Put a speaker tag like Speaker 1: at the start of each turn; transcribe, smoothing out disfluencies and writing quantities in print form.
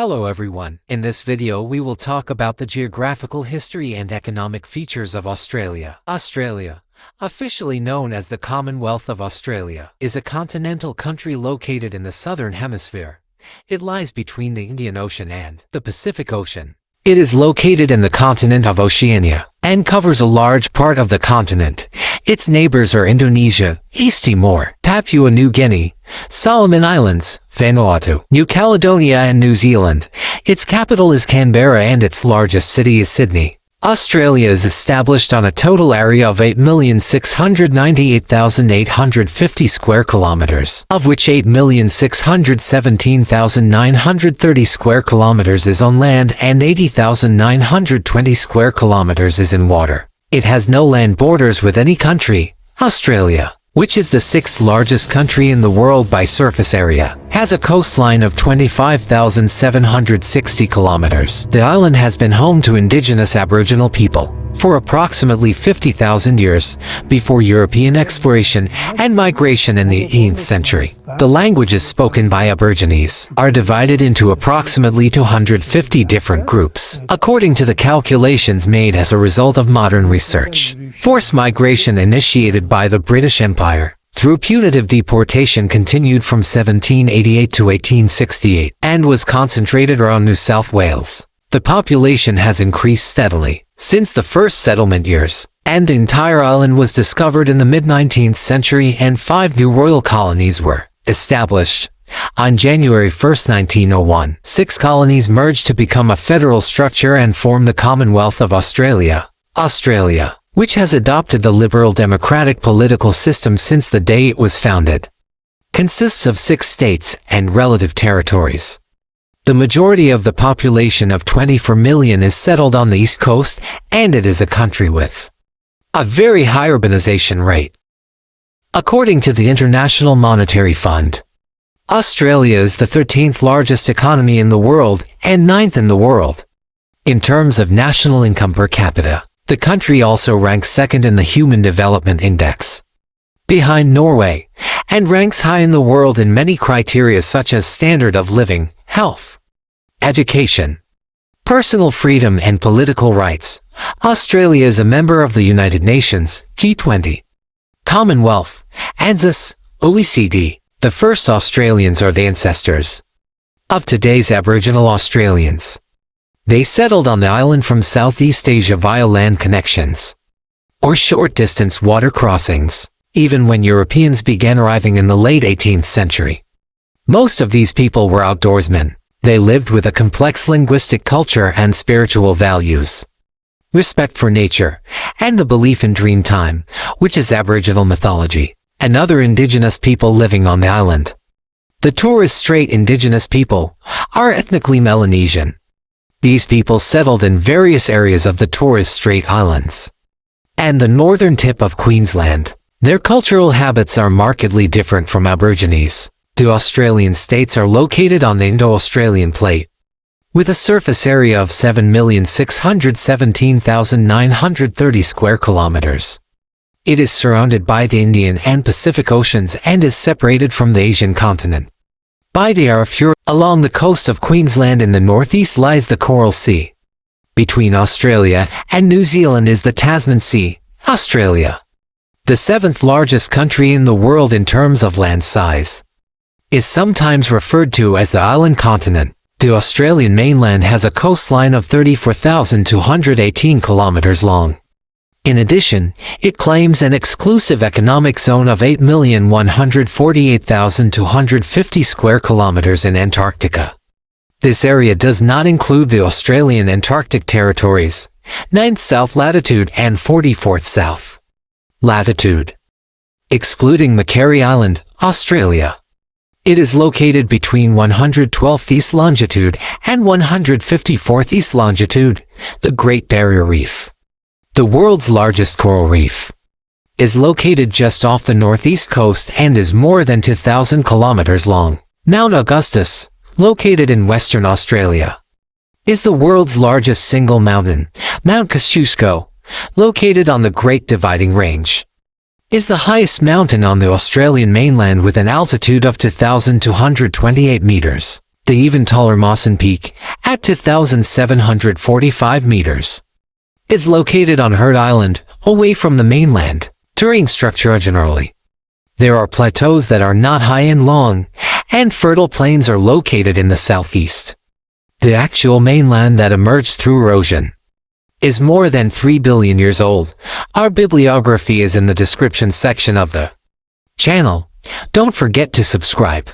Speaker 1: Hello everyone. In this video we will talk about the geographical history and economic features of Australia. Australia, officially known as the Commonwealth of Australia, is a continental country located in the southern hemisphere. It lies between the Indian Ocean and the Pacific Ocean. It is located in the continent of Oceania and covers a large part of the continent. Its neighbors are Indonesia, East Timor, Papua New Guinea, Solomon Islands, Vanuatu, New Caledonia and New Zealand. Its capital is Canberra and its largest city is Sydney. Australia is established on a total area of 8,698,850 square kilometers, of which 8,617,930 square kilometers is on land and 80,920 square kilometers is in water. It has no land borders with any country. Australia, which is the sixth largest country in the world by surface area, has a coastline of 25,760 kilometers. The island has been home to indigenous Aboriginal people for approximately 50,000 years before European exploration and migration in the 18th century. The languages spoken by Aborigines are divided into approximately 250 different groups, according to the calculations made as a result of modern research. Forced migration initiated by the British Empire through punitive deportation continued from 1788 to 1868 and was concentrated around New South Wales. The population has increased steadily since the first settlement years, and the entire island was discovered in the mid-19th century and 5 new royal colonies were established. On January 1, 1901, 6 colonies merged to become a federal structure and form the Commonwealth of Australia. Australia, which has adopted the liberal democratic political system since the day it was founded, consists of 6 states and relative territories. The majority of the population of 24 million is settled on the East Coast, and it is a country with a very high urbanization rate. According to the International Monetary Fund, Australia is the 13th largest economy in the world and 9th in the world. In terms of national income per capita, the country also ranks second in the Human Development Index, behind Norway, and ranks high in the world in many criteria such as standard of living, health, education, personal freedom and political rights. Australia is a member of the United Nations, G20, Commonwealth, ANZUS, OECD. The first Australians are the ancestors of today's Aboriginal Australians. They settled on the island from Southeast Asia via land connections or short-distance water crossings, even when Europeans began arriving in the late 18th century. Most of these people were outdoorsmen. They lived with a complex linguistic culture and spiritual values, respect for nature, and the belief in dream time, which is Aboriginal mythology, and other indigenous people living on the island. The Torres Strait indigenous people are ethnically Melanesian. These people settled in various areas of the Torres Strait Islands and the northern tip of Queensland. Their cultural habits are markedly different from Aborigines. The Australian states are located on the Indo-Australian Plate, with a surface area of 7,617,930 square kilometers. It is surrounded by the Indian and Pacific Oceans and is separated from the Asian continent by the Arafura. Along the coast of Queensland in the northeast lies the Coral Sea. Between Australia and New Zealand is the Tasman Sea. Australia, the 7th largest country in the world in terms of land size, is sometimes referred to as the island continent. The Australian mainland has a coastline of 34,218 kilometers long. In addition, it claims an exclusive economic zone of 8,148,250 square kilometers in Antarctica. This area does not include the Australian Antarctic territories, 9th south latitude and 44th south latitude, excluding Macquarie Island, Australia. It is located between 112th east longitude and 154th east longitude, the Great Barrier Reef, the world's largest coral reef, is located just off the northeast coast and is more than 2,000 kilometers long. Mount Augustus, located in Western Australia, is the world's largest single mountain. Mount Kosciuszko, located on the Great Dividing Range, is the highest mountain on the Australian mainland with an altitude of 2,228 meters. The even taller Mawson Peak, at 2,745 meters, is located on Heard Island, away from the mainland. Terrain structure generally. There are plateaus that are not high and long, and fertile plains are located in the southeast. The actual mainland that emerged through erosion is more than 3 billion years old. Our bibliography is in the description section of the channel. Don't forget to subscribe.